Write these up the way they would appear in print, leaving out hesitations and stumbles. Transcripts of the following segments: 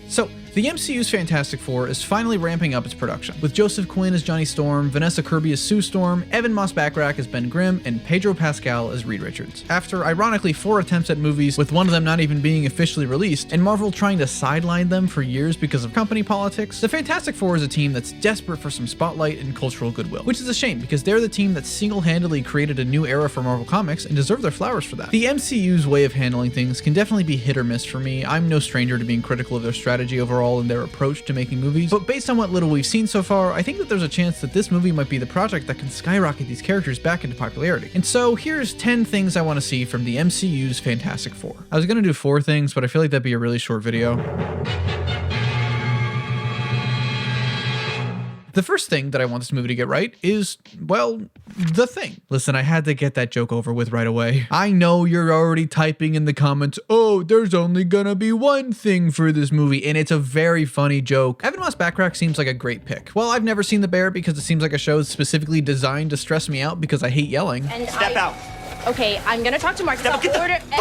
So, the MCU's Fantastic Four is finally ramping up its production, with Joseph Quinn as Johnny Storm, Vanessa Kirby as Sue Storm, Ebon-Moss-Bachrach as Ben Grimm, and Pedro Pascal as Reed Richards. After, ironically, 4 attempts at movies, with one of them not even being officially released, and Marvel trying to sideline them for years because of company politics, the Fantastic Four is a team that's desperate for some spotlight and cultural goodwill, which is a shame because they're the team that single-handedly created a new era for Marvel Comics and deserve their flowers for that. The MCU's way of handling things can definitely be hit or miss for me. I'm no stranger to being critical of their strategy overall and their approach to making movies, but based on what little we've seen so far, I think that there's a chance that this movie might be the project that can skyrocket these characters back into popularity. And so here's 10 things I want to see from the MCU's Fantastic Four. I was gonna do 4 things, but I feel like that'd be a really short video. The first thing that I want this movie to get right is, well, the Thing. Listen, I had to get that joke over with right away. I know you're already typing in the comments, oh, there's only gonna be one thing for this movie, and it's a very funny joke. Ebon-Moss-Bachrach seems like a great pick. Well, I've never seen The Bear because it seems like a show specifically designed to stress me out because I hate yelling. Step out. Okay, I'm gonna talk to Mark.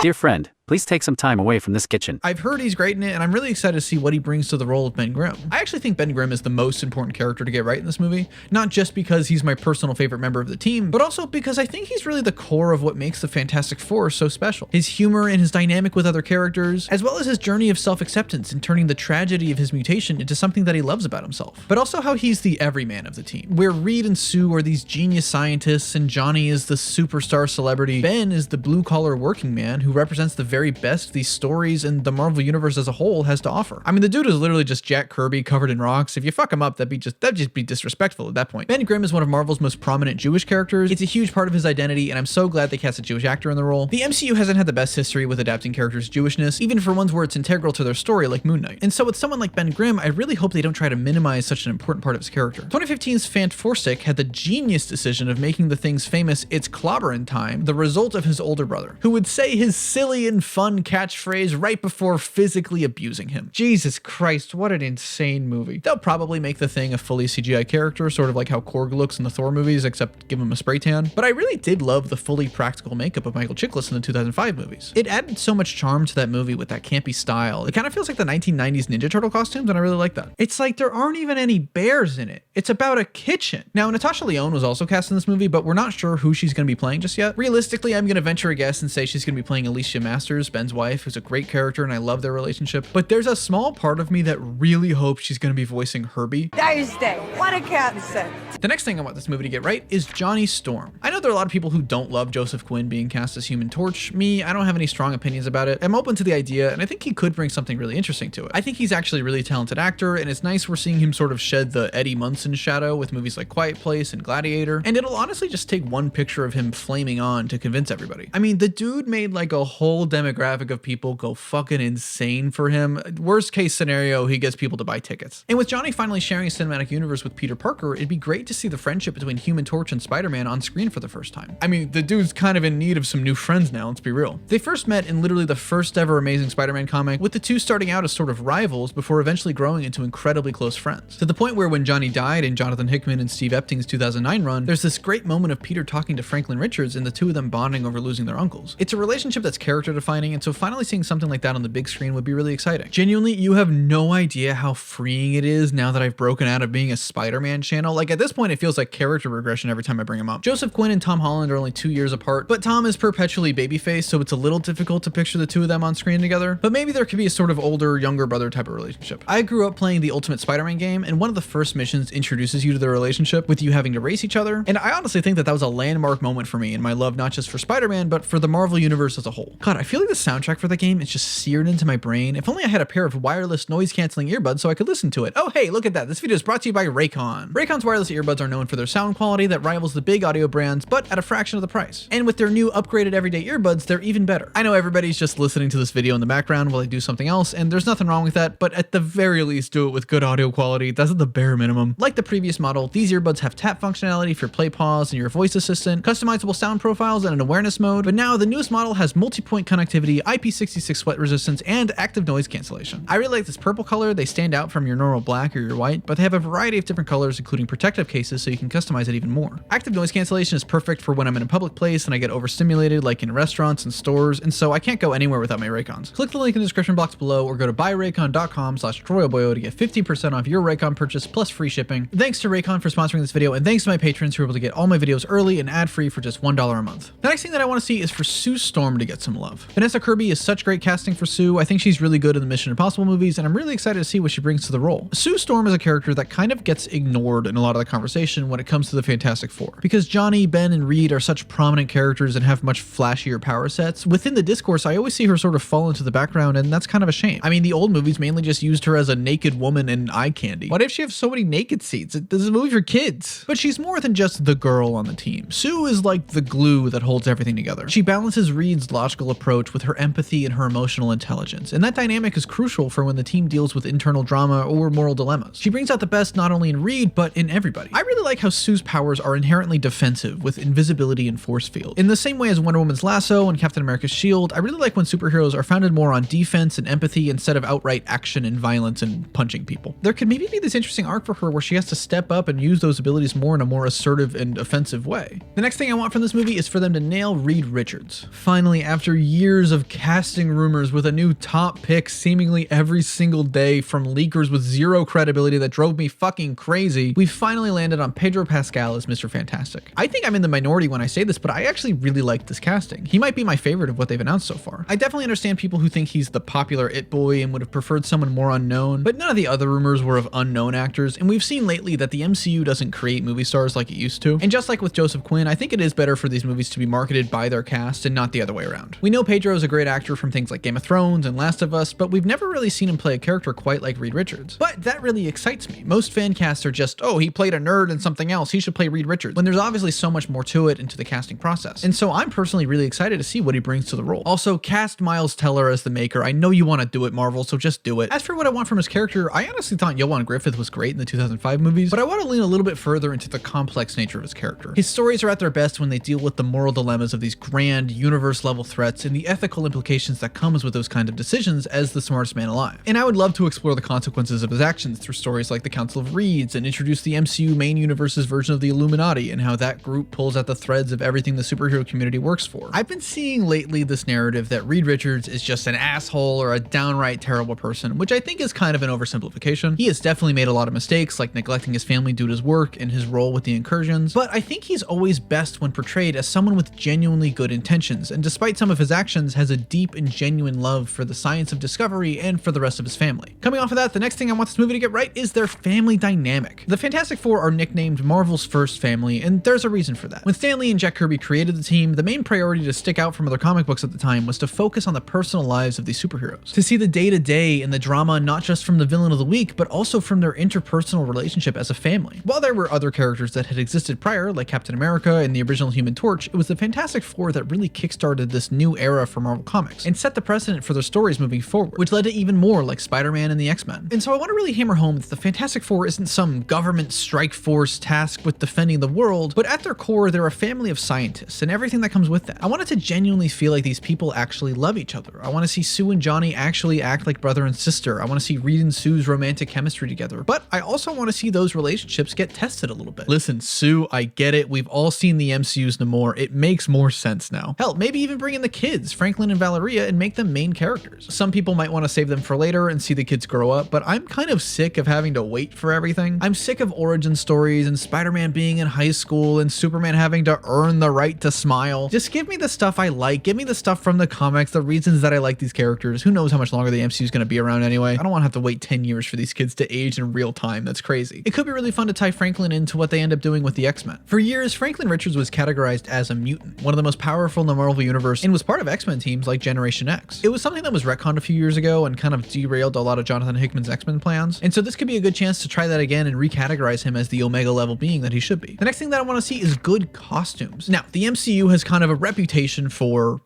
Dear friend, please take some time away from this kitchen. I've heard he's great in it, and I'm really excited to see what he brings to the role of Ben Grimm. I actually think Ben Grimm is the most important character to get right in this movie, not just because he's my personal favorite member of the team, but also because I think he's really the core of what makes the Fantastic Four so special. His humor and his dynamic with other characters, as well as his journey of self-acceptance and turning the tragedy of his mutation into something that he loves about himself, but also how he's the everyman of the team. Where Reed and Sue are these genius scientists and Johnny is the superstar celebrity, Ben is the blue-collar working man who represents the very best these stories and the Marvel Universe as a whole has to offer. I mean, the dude is literally just Jack Kirby covered in rocks. If you fuck him up, that'd just be disrespectful at that point. Ben Grimm is one of Marvel's most prominent Jewish characters. It's a huge part of his identity, and I'm so glad they cast a Jewish actor in the role. The MCU hasn't had the best history with adapting characters' Jewishness, even for ones where it's integral to their story like Moon Knight. And so with someone like Ben Grimm, I really hope they don't try to minimize such an important part of his character. 2015's Fant4stic had the genius decision of making the Thing's famous "It's clobberin' time" the result of his older brother, who would say his silly and fun catchphrase right before physically abusing him. Jesus Christ, what an insane movie. They'll probably make the Thing a fully CGI character, sort of like how Korg looks in the Thor movies, except give him a spray tan. But I really did love the fully practical makeup of Michael Chiklis in the 2005 movies. It added so much charm to that movie with that campy style. It kind of feels like the 1990s Ninja Turtle costumes, and I really like that. It's like there aren't even any bears in it. It's about a kitchen. Now, Natasha Lyonne was also cast in this movie, but we're not sure who she's going to be playing just yet. Realistically, I'm going to venture a guess and say she's going to be playing Alicia Masters, Ben's wife, who's a great character and I love their relationship. But there's a small part of me that really hopes she's going to be voicing H.E.R.B.I.E. Thursday, what a concept. The next thing I want this movie to get right is Johnny Storm. I know there are a lot of people who don't love Joseph Quinn being cast as Human Torch. Me, I don't have any strong opinions about it. I'm open to the idea, and I think he could bring something really interesting to it. I think he's actually a really talented actor, and it's nice we're seeing him sort of shed the Eddie Munson shadow with movies like Quiet Place and Gladiator, and it'll honestly just take one picture of him flaming on to convince everybody. I mean, the dude made like a whole demographic of people go fucking insane for him. Worst case scenario, he gets people to buy tickets. And with Johnny finally sharing a cinematic universe with Peter Parker, it'd be great to see the friendship between Human Torch and Spider-Man on screen for the first time. I mean, the dude's kind of in need of some new friends now, let's be real. They first met in literally the first ever Amazing Spider-Man comic, with the two starting out as sort of rivals before eventually growing into incredibly close friends. To the point where when Johnny died in Jonathan Hickman and Steve Epting's 2009 run, there's this great moment of Peter talking to Franklin Richards and the two of them bonding over losing their uncles. It's a relationship that's character defining, and so finally seeing something like that on the big screen would be really exciting. Genuinely, you have no idea how freeing it is now that I've broken out of being a Spider-Man channel. Like at this point, it feels like character regression every time I bring him up. Joseph Quinn and Tom Holland are only 2 years apart, but Tom is perpetually babyface, so it's a little difficult to picture the two of them on screen together. But maybe there could be a sort of older, younger brother type of relationship. I grew up playing the Ultimate Spider-Man game, and one of the first missions introduces you to their relationship with you having to race each other. And I honestly think that that was a landmark moment for me in my love, not just for Spider-Man, but for the Marvel Universe as a whole. God, I feel like the soundtrack for the game is just seared into my brain. If only I had a pair of wireless noise canceling earbuds so I could listen to it. Oh, hey, look at that. This video is brought to you by RayCon. RayCon's wireless earbuds are known for their sound quality that rivals the big audio brands, but at a fraction of the price. And with their new upgraded everyday earbuds, they're even better. I know everybody's just listening to this video in the background while they do something else, and there's nothing wrong with that, but at the very least, do it with good audio quality. That's the bare minimum. Like the previous model, these earbuds have tap functionality for play pause and your voice assistant, customizable sound profiles and an awareness mode, but now the newest model has multi-point connectivity activity, IP66 sweat resistance, and active noise cancellation. I really like this purple color. They stand out from your normal black or your white, but they have a variety of different colors, including protective cases, so you can customize it even more. Active noise cancellation is perfect for when I'm in a public place and I get overstimulated, like in restaurants and stores, and so I can't go anywhere without my RayCons. Click the link in the description box below or go to buyraycon.com/TroyalBoyo to get 15% off your RayCon purchase plus free shipping. Thanks to RayCon for sponsoring this video, and thanks to my patrons who are able to get all my videos early and ad-free for just $1 a month. The next thing that I want to see is for Sue Storm to get some love. Vanessa Kirby is such great casting for Sue. I think she's really good in the Mission Impossible movies, and I'm really excited to see what she brings to the role. Sue Storm is a character that kind of gets ignored in a lot of the conversation when it comes to the Fantastic Four. Because Johnny, Ben, and Reed are such prominent characters and have much flashier power sets, within the discourse I always see her sort of fall into the background, and that's kind of a shame. I mean, the old movies mainly just used her as a naked woman and eye candy. Why did she have so many naked scenes? This is a movie for kids. But she's more than just the girl on the team. Sue is like the glue that holds everything together. She balances Reed's logical approach with her empathy and her emotional intelligence, and that dynamic is crucial for when the team deals with internal drama or moral dilemmas. She brings out the best not only in Reed, but in everybody. I really like how Sue's powers are inherently defensive with invisibility and force field. In the same way as Wonder Woman's lasso and Captain America's shield, I really like when superheroes are founded more on defense and empathy instead of outright action and violence and punching people. There could maybe be this interesting arc for her where she has to step up and use those abilities more in a more assertive and offensive way. The next thing I want from this movie is for them to nail Reed Richards. Finally, after years of casting rumors with a new top pick seemingly every single day from leakers with zero credibility that drove me fucking crazy, we finally landed on Pedro Pascal as Mr. Fantastic. I think I'm in the minority when I say this, but I actually really like this casting. He might be my favorite of what they've announced so far. I definitely understand people who think he's the popular it boy and would have preferred someone more unknown, but none of the other rumors were of unknown actors, and we've seen lately that the MCU doesn't create movie stars like it used to. And just like with Joseph Quinn, I think it is better for these movies to be marketed by their cast and not the other way around. We know Pedro is a great actor from things like Game of Thrones and Last of Us, but we've never really seen him play a character quite like Reed Richards. But that really excites me. Most fan casts are just, oh, he played a nerd in something else, he should play Reed Richards, when there's obviously so much more to it into the casting process. And so I'm personally really excited to see what he brings to the role. Also, cast Miles Teller as the Maker. I know you want to do it, Marvel, so just do it. As for what I want from his character, I honestly thought Ioan Gruffudd was great in the 2005 movies, but I want to lean a little bit further into the complex nature of his character. His stories are at their best when they deal with the moral dilemmas of these grand, universe-level threats and the ethical implications that comes with those kind of decisions as the smartest man alive. And I would love to explore the consequences of his actions through stories like the Council of Reeds and introduce the MCU main universe's version of the Illuminati and how that group pulls at the threads of everything the superhero community works for. I've been seeing lately this narrative that Reed Richards is just an asshole or a downright terrible person, which I think is kind of an oversimplification. He has definitely made a lot of mistakes, like neglecting his family due to his work and his role with the incursions, but I think he's always best when portrayed as someone with genuinely good intentions, and despite some of his actions, has a deep and genuine love for the science of discovery and for the rest of his family. Coming off of that, the next thing I want this movie to get right is their family dynamic. The Fantastic Four are nicknamed Marvel's first family, and there's a reason for that. When Stan Lee and Jack Kirby created the team, the main priority to stick out from other comic books at the time was to focus on the personal lives of these superheroes, to see the day-to-day and the drama not just from the villain of the week, but also from their interpersonal relationship as a family. While there were other characters that had existed prior, like Captain America and the original Human Torch, it was the Fantastic Four that really kickstarted this new era for Marvel Comics and set the precedent for their stories moving forward, which led to even more like Spider-Man and the X-Men. And so I want to really hammer home that the Fantastic Four isn't some government strike force tasked with defending the world, but at their core, they're a family of scientists and everything that comes with that. I wanted to genuinely feel like these people actually love each other. I want to see Sue and Johnny actually act like brother and sister. I want to see Reed and Sue's romantic chemistry together, but I also want to see those relationships get tested a little bit. Listen, Sue, I get it. We've all seen the MCU's Namor. It makes more sense now. Hell, maybe even bring in the kids, Franklin and Valeria, and make them main characters. Some people might want to save them for later and see the kids grow up, but I'm kind of sick of having to wait for everything. I'm sick of origin stories and Spider-Man being in high school and Superman having to earn the right to smile. Just give me the stuff I like. Give me the stuff from the comics, the reasons that I like these characters. Who knows how much longer the MCU is going to be around anyway. I don't want to have to wait 10 years for these kids to age in real time. That's crazy. It could be really fun to tie Franklin into what they end up doing with the X-Men. For years, Franklin Richards was categorized as a mutant, one of the most powerful in the Marvel Universe, and was part of X-Men teams like Generation X. It was something that was retconned a few years ago and kind of derailed a lot of Jonathan Hickman's X-Men plans, and so this could be a good chance to try that again and recategorize him as the Omega level being that he should be. The next thing that I want to see is good costumes. Now, the MCU has kind of a reputation for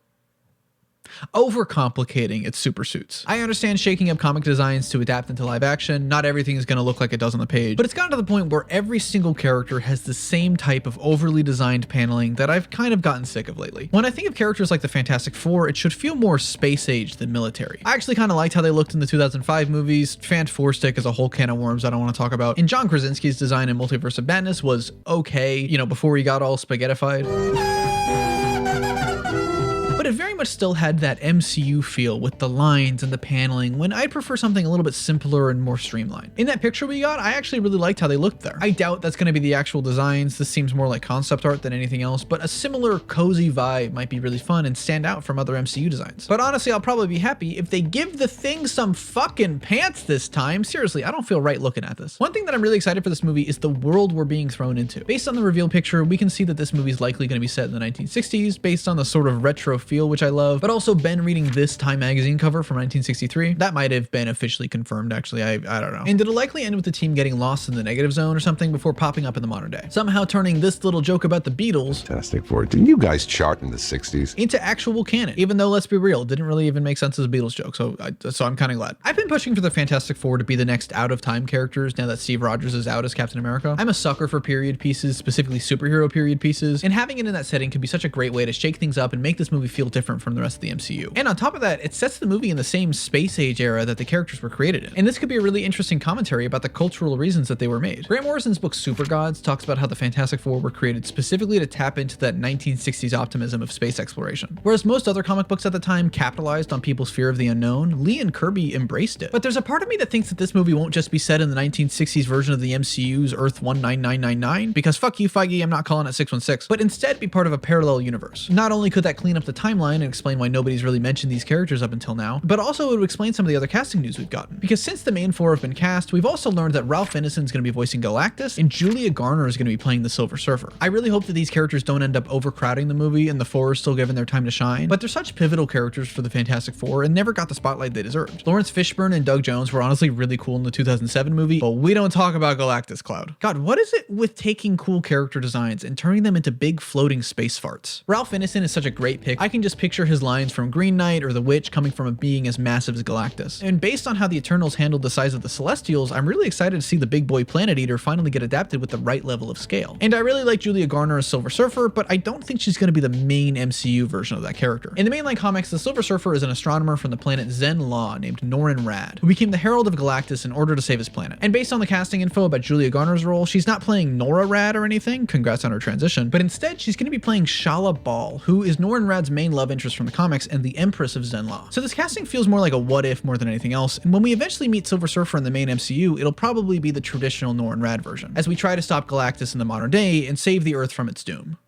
overcomplicating its super suits. I understand shaking up comic designs to adapt into live action. Not everything is going to look like it does on the page, but it's gotten to the point where every single character has the same type of overly designed paneling that I've kind of gotten sick of lately. When I think of characters like the Fantastic Four, it should feel more space age than military. I actually kind of liked how they looked in the 2005 movies. Fan Four Stick is a whole can of worms I don't want to talk about. And John Krasinski's design in Multiverse of Madness was okay, you know, before he got all spaghettified. But it very much still had that MCU feel with the lines and the paneling, when I'd prefer something a little bit simpler and more streamlined. In that picture we got, I actually really liked how they looked there. I doubt that's going to be the actual designs. This seems more like concept art than anything else, but a similar cozy vibe might be really fun and stand out from other MCU designs. But honestly, I'll probably be happy if they give the thing some fucking pants this time. Seriously, I don't feel right looking at this. One thing that I'm really excited for this movie is the world we're being thrown into. Based on the reveal picture, we can see that this movie is likely going to be set in the 1960s, based on the sort of retro feel, which I love, but also Ben reading this Time magazine cover from 1963. That might have been officially confirmed, actually, I don't know. And it'll likely end with the team getting lost in the negative zone or something before popping up in the modern day, somehow turning this little joke about the Beatles, Fantastic Four, didn't you guys chart in the 60s? into actual canon, even though, let's be real, it didn't really even make sense as a Beatles joke, so I'm kind of glad. I've been pushing for the Fantastic Four to be the next out-of-time characters now that Steve Rogers is out as Captain America. I'm a sucker for period pieces, specifically superhero period pieces, and having it in that setting could be such a great way to shake things up and make this movie feel different from the rest of the MCU. And on top of that, it sets the movie in the same space age era that the characters were created in. And this could be a really interesting commentary about the cultural reasons that they were made. Grant Morrison's book Super Gods talks about how the Fantastic Four were created specifically to tap into that 1960s optimism of space exploration. Whereas most other comic books at the time capitalized on people's fear of the unknown, Lee and Kirby embraced it. But there's a part of me that thinks that this movie won't just be set in the 1960s version of the MCU's Earth 19999, because fuck you, Feige, I'm not calling it 616, but instead be part of a parallel universe. Not only could that clean up the timeline and explain why nobody's really mentioned these characters up until now, but also it would explain some of the other casting news we've gotten. Because since the main four have been cast, we've also learned that Ralph Ineson's going to be voicing Galactus, and Julia Garner is going to be playing the Silver Surfer. I really hope that these characters don't end up overcrowding the movie and the four are still given their time to shine, but they're such pivotal characters for the Fantastic Four and never got the spotlight they deserved. Lawrence Fishburne and Doug Jones were honestly really cool in the 2007 movie, but we don't talk about Galactus, Cloud. God, what is it with taking cool character designs and turning them into big floating space farts? Ralph Ineson is such a great pick. I can just picture his lines from Green Knight or The Witch coming from a being as massive as Galactus. And based on how the Eternals handled the size of the Celestials, I'm really excited to see the big boy Planet Eater finally get adapted with the right level of scale. And I really like Julia Garner as Silver Surfer, but I don't think she's going to be the main MCU version of that character. In the mainline comics, the Silver Surfer is an astronomer from the planet Zen-La named Norrin Rad, who became the Herald of Galactus in order to save his planet. And based on the casting info about Julia Garner's role, she's not playing Nora Rad or anything, congrats on her transition, but instead she's going to be playing Shala Bal, who is Norrin Rad's main love interest from the comics and the Empress of Zen-La. So this casting feels more like a what if more than anything else, and when we eventually meet Silver Surfer in the main MCU, it'll probably be the traditional Norrin Rad version, as we try to stop Galactus in the modern day and save the Earth from its doom.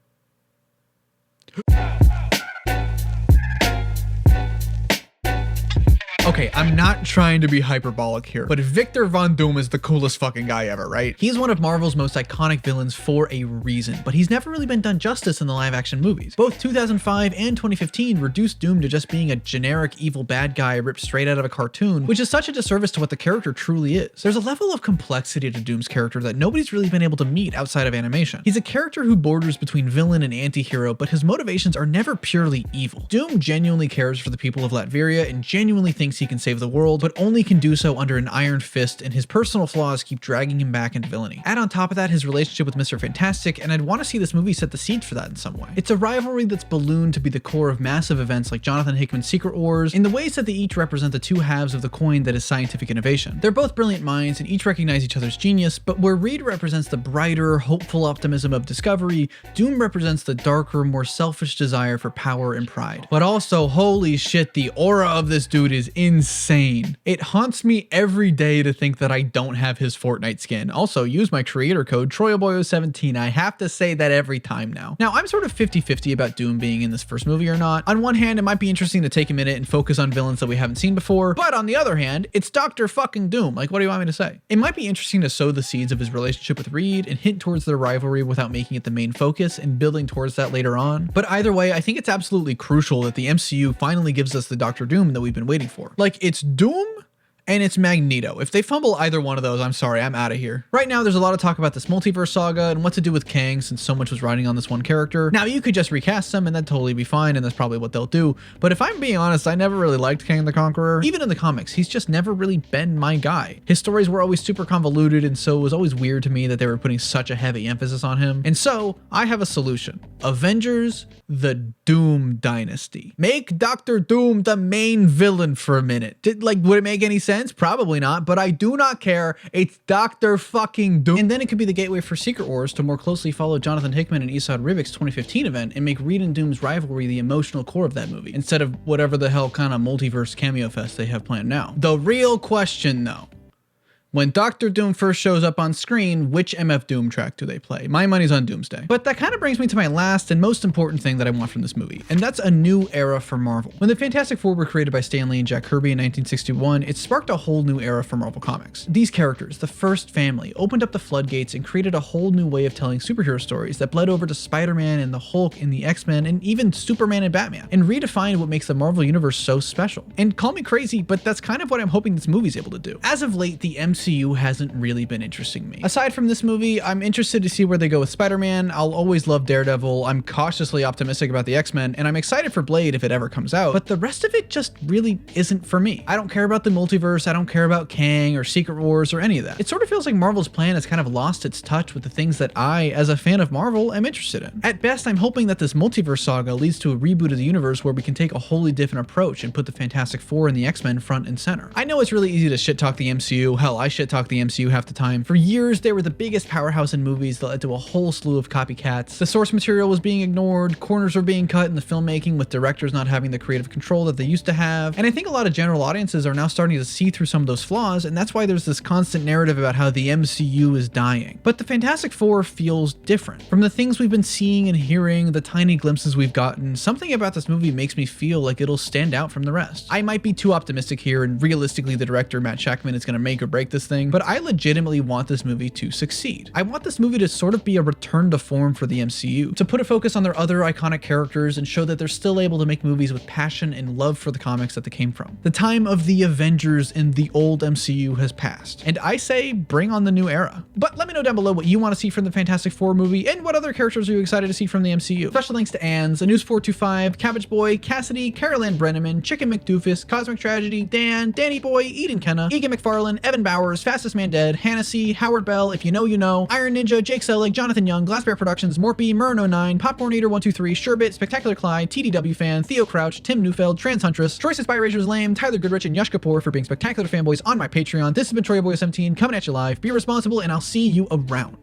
Okay, I'm not trying to be hyperbolic here, but Victor Von Doom is the coolest fucking guy ever, right? He's one of Marvel's most iconic villains for a reason, but he's never really been done justice in the live action movies. Both 2005 and 2015 reduced Doom to just being a generic evil bad guy ripped straight out of a cartoon, which is such a disservice to what the character truly is. There's a level of complexity to Doom's character that nobody's really been able to meet outside of animation. He's a character who borders between villain and anti-hero, but his motivations are never purely evil. Doom genuinely cares for the people of Latveria and genuinely thinks he can save the world, but only can do so under an iron fist, and his personal flaws keep dragging him back into villainy. Add on top of that his relationship with Mr. Fantastic, and I'd want to see this movie set the seeds for that in some way. It's a rivalry that's ballooned to be the core of massive events like Jonathan Hickman's Secret Wars, in the ways that they each represent the two halves of the coin that is scientific innovation. They're both brilliant minds and each recognize each other's genius, but where Reed represents the brighter, hopeful optimism of discovery, Doom represents the darker, more selfish desire for power and pride. But also, holy shit, the aura of this dude is insane. It haunts me every day to think that I don't have his Fortnite skin. Also, use my creator code TroyaBoyo17. I have to say that every time now. Now, I'm sort of 50-50 about Doom being in this first movie or not. On one hand, it might be interesting to take a minute and focus on villains that we haven't seen before, but on the other hand, it's Dr. fucking Doom. Like, what do you want me to say? It might be interesting to sow the seeds of his relationship with Reed and hint towards their rivalry without making it the main focus and building towards that later on. But either way, I think it's absolutely crucial that the MCU finally gives us the Dr. Doom that we've been waiting for. Like, it's Doom and it's Magneto. If they fumble either one of those, I'm sorry, I'm out of here. Right now, there's a lot of talk about this multiverse saga and what to do with Kang since so much was riding on this one character. Now, you could just recast them and that'd totally be fine, and that's probably what they'll do. But if I'm being honest, I never really liked Kang the Conqueror. Even in the comics, he's just never really been my guy. His stories were always super convoluted, and so it was always weird to me that they were putting such a heavy emphasis on him. And so, I have a solution. Avengers, the Doom Dynasty. Make Dr. Doom the main villain for a minute. Would it make any sense? Probably not, but I do not care. It's Dr. fucking Doom. And then it could be the gateway for Secret Wars to more closely follow Jonathan Hickman and Esad Ribick's 2015 event and make Reed and Doom's rivalry the emotional core of that movie, instead of whatever the hell kind of multiverse cameo fest they have planned now. The real question though, when Dr. Doom first shows up on screen, which MF Doom track do they play? My money's on Doomsday. But that kind of brings me to my last and most important thing that I want from this movie, and that's a new era for Marvel. When the Fantastic Four were created by Stan Lee and Jack Kirby in 1961, it sparked a whole new era for Marvel Comics. These characters, the first family, opened up the floodgates and created a whole new way of telling superhero stories that bled over to Spider-Man and the Hulk and the X-Men and even Superman and Batman, and redefined what makes the Marvel Universe so special. And call me crazy, but that's kind of what I'm hoping this movie's able to do. As of late, the MCU hasn't really been interesting me. Aside from this movie, I'm interested to see where they go with Spider-Man. I'll always love Daredevil. I'm cautiously optimistic about the X-Men, and I'm excited for Blade if it ever comes out, but the rest of it just really isn't for me. I don't care about the multiverse. I don't care about Kang or Secret Wars or any of that. It sort of feels like Marvel's plan has kind of lost its touch with the things that I, as a fan of Marvel, am interested in. At best, I'm hoping that this multiverse saga leads to a reboot of the universe where we can take a wholly different approach and put the Fantastic Four and the X-Men front and center. I know it's really easy to shit talk the MCU. Hell, I shit talk the MCU half the time. For years, they were the biggest powerhouse in movies that led to a whole slew of copycats. The source material was being ignored, corners were being cut in the filmmaking with directors not having the creative control that they used to have, and I think a lot of general audiences are now starting to see through some of those flaws, and that's why there's this constant narrative about how the MCU is dying. But the Fantastic Four feels different. From the things we've been seeing and hearing, the tiny glimpses we've gotten, something about this movie makes me feel like it'll stand out from the rest. I might be too optimistic here, and realistically the director, Matt Shakman, is going to make or break this thing, but I legitimately want this movie to succeed. I want this movie to sort of be a return to form for the MCU, to put a focus on their other iconic characters and show that they're still able to make movies with passion and love for the comics that they came from. The time of the Avengers in the old MCU has passed, and I say bring on the new era. But let me know down below what you want to see from the Fantastic Four movie and what other characters are you excited to see from the MCU. Special thanks to Anns, News425, Cabbage Boy, Cassidy, Carol Ann Brenneman, Chicken McDoofus, Cosmic Tragedy, Dan, Danny Boy, Eden Kenna, Egan McFarlane, Evan Bowers, Fastest Man Dead, Hannah C, Howard Bell, If You Know, You Know, Iron Ninja, Jake Selig, Jonathan Young, Glassbear Productions, Morpy, Murno9, Popcorn Eater 123, Sherbit, Spectacular Clyde, TDW Fan, Theo Crouch, Tim Neufeld, Trans Huntress, Troy Spy Razor's Lame, Tyler Goodrich, and Yash Kapoor for being spectacular fanboys on my Patreon. This has been Troy Boy 17 coming at you live. Be responsible, and I'll see you around.